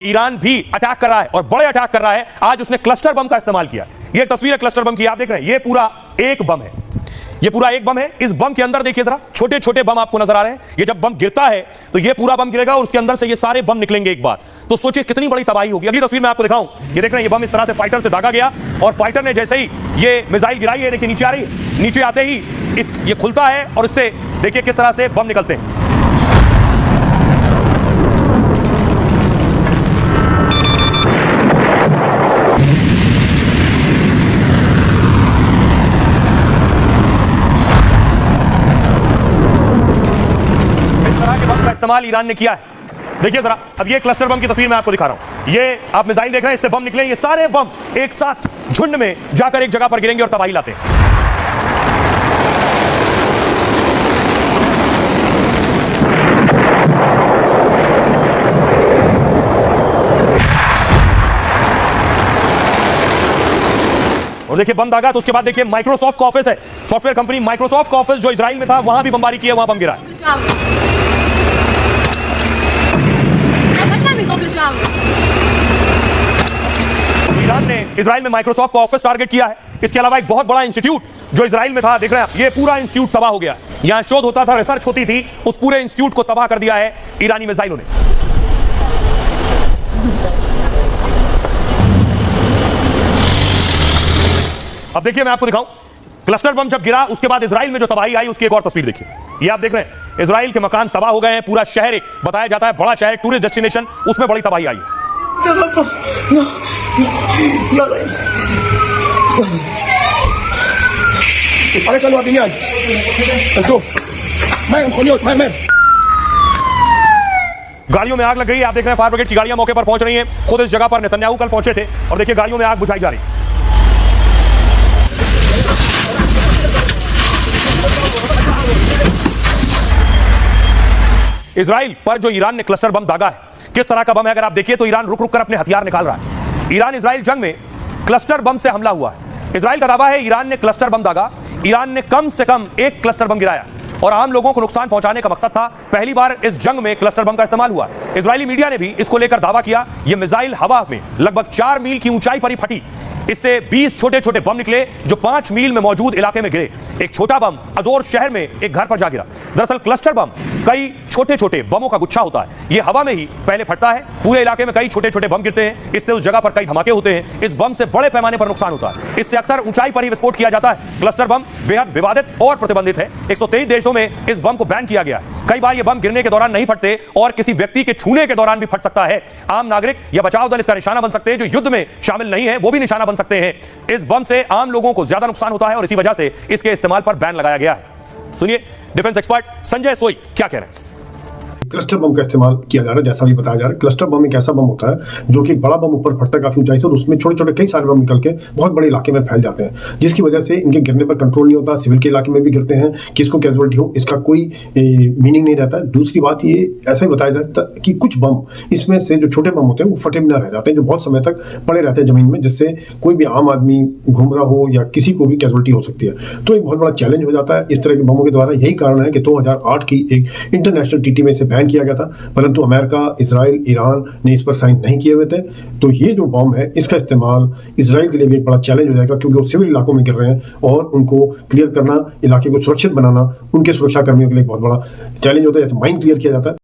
Iran भी attack कर रहा है और बड़े अटैक कर रहा है। आज उसने क्लस्टर बम का इस्तेमाल किया। ये तस्वीर है क्लस्टर बम की, आप देख रहे हैं। ये पूरा एक बम है, ये पूरा एक बम है। इस बम के अंदर देखिए जरा, छोटे छोटे बम आपको नजर आ रहे हैं। ये जब बम गिरता है तो ये पूरा बम गिरेगा और उसके अंदर से ये सारे बम निकलेंगे एक बार। तो सोचिए कितनी बड़ी तबाही होगी। अगली तस्वीर मैं आपको दिखाऊं, ये देख रहे हैं, ये बम इस तरह से फाइटर से दागा गया और फाइटर ने जैसे ही ये मिसाइल गिराई है, देखिए नीचे आ रही है, नीचे आते ही ये खुलता है और इससे देखिए किस तरह से बम निकलते हैं। इस्तेमाल ईरान ने किया है। देखिए जरा, अब ये क्लस्टर बम की तस्वीर मैं आपको दिखा रहा हूं। ये आप मिसाइल देख रहे हैं, इससे बम निकले। ये सारे बम एक साथ झुंड में जाकर एक जगह पर गिरेंगे और तबाही लाते हैं। और देखिए बम दागा, तो उसके बाद देखिए माइक्रोसॉफ्ट का ऑफिस है, सॉफ्टवेयर कंपनी माइक्रोसॉफ्ट का ऑफिस जो इजराइल में था, वहां भी बमबारी की है, वहां बम गिरा है। ईरान ने इजराइल में माइक्रोसॉफ्ट का ऑफिस टारगेट किया है। इसके अलावा एक बहुत बड़ा इंस्टीट्यूट जो इजराइल में था, देख रहे हैं आप, ये पूरा इंस्टीट्यूट तबाह हो गया। यहां शोध होता था, रिसर्च होती थी, उस पूरे इंस्टीट्यूट को तबाह कर दिया है ईरानी मिसाइलों ने। अब देखिए मैं आपको दिखाऊं, क्लस्टर बम जब गिरा उसके बाद इजराइल में जो तबाही आई उसकी एक और तस्वीर देखिए। ये आप देख रहे हैं, इजराइल के मकान तबाह हो गए हैं। पूरा शहर, एक बताया जाता है बड़ा शहर, टूरिस्ट डेस्टिनेशन, उसमें बड़ी तबाही आई है। गाड़ियों में आग लग गई है। आप देख रहे हैं फायर ब्रिगेड की गाड़ियां मौके पर पहुंच रही हैं। खुद इस जगह पर नेतन्याहू कल पहुंचे थे और देखिए गाड़ियों में आग बुझाई जा रही है। इजराइल पर जो ईरान ने क्लस्टर बम दागा है, किस तरह का बम है अगर आप देखिए तो ईरान रुक रुक कर अपने हथियार निकाल रहा है। ईरान इजराइल जंग में क्लस्टर बम से हमला हुआ है। इजराइल का दावा है ईरान ने क्लस्टर बम दागा। ईरान ने कम से कम एक क्लस्टर बम गिराया और आम लोगों को नुकसान पहुंचाने का मकसद था। पहली बार इस जंग में क्लस्टर बम का इस्तेमाल हुआ। इजरायली मीडिया ने भी इसको लेकर दावा किया। यह मिसाइल हवा में लगभग 4 मील की ऊंचाई पर ही फटी। इससे 20 छोटे छोटे बम निकले जो 5 मील में मौजूद इलाके में गिरे। एक छोटा बम अजोर शहर में एक घर पर जा गिरा। दरअसल क्लस्टर बम कई छोटे छोटे बमों का गुच्छा होता है। यह हवा में ही पहले फटता है, पूरे इलाके में कई छोटे छोटे बम गिरते हैं। इससे उस जगह पर कई धमाके होते हैं। इस बम से बड़े पैमाने पर नुकसान होता है। इससे अक्सर ऊंचाई पर ही विस्फोट किया जाता है। क्लस्टर बम बेहद विवादित और प्रतिबंधित है। 123 देशों में इस बम को बैन किया गया है। कई बार यह बम गिरने के दौरान नहीं फटते और किसी व्यक्ति के छूने के दौरान भी फट सकता है। आम नागरिक या बचाव दल इसका निशाना बन सकते हैं। जो युद्ध में शामिल नहीं है वो भी निशाना बन सकते हैं। इस बम से आम लोगों को ज्यादा नुकसान होता है और इसी वजह से इसके इस्तेमाल पर बैन लगाया गया है। सुनिए डिफेंस एक्सपर्ट संजय सोई क्या कह रहे हैं। क्लस्टर बम का इस्तेमाल किया जा रहा है, जैसा भी बताया जा रहा है। क्लस्टर बम एक ऐसा बम होता है जो कि बड़ा बम ऊपर फटता है काफी ऊंचाई से और उसमें छोटे छोटे कई सारे बम निकल के बहुत बड़े इलाके में फैल जाते हैं, जिसकी वजह से इनके गिरने पर कंट्रोल नहीं होता। सिविल के इलाके में भी गिरते हैं, किसको कैजुअलिटी हो इसका कोई मीनिंग नहीं रहता है। दूसरी बात ये ऐसा ही बताया जाता है कि कुछ बम इसमें से जो छोटे बम होते हैं वो फटे बिना रह जाते हैं, जो बहुत समय तक पड़े रहते हैं जमीन में, जिससे कोई भी आम आदमी घूम रहा हो या किसी को भी कैजुअलिटी हो सकती है। तो एक बहुत बड़ा चैलेंज हो जाता है इस तरह के बमों के द्वारा। यही कारण है कि 2008 की एक इंटरनेशनल ट्रीटी में इसे बैन किया गया था, परंतु अमेरिका, इजराइल, ईरान ने इस पर साइन नहीं किए हुए थे। तो ये जो बम है इसका इस्तेमाल इजराइल के लिए भी एक बड़ा चैलेंज हो जाएगा, क्योंकि वो सिविल इलाकों में गिर रहे हैं और उनको क्लियर करना, इलाके को सुरक्षित बनाना उनके सुरक्षा कर्मियों के लिए एक बहुत बड़ा चैलेंज होता है। जैसे माइन क्लियर किया जाता है।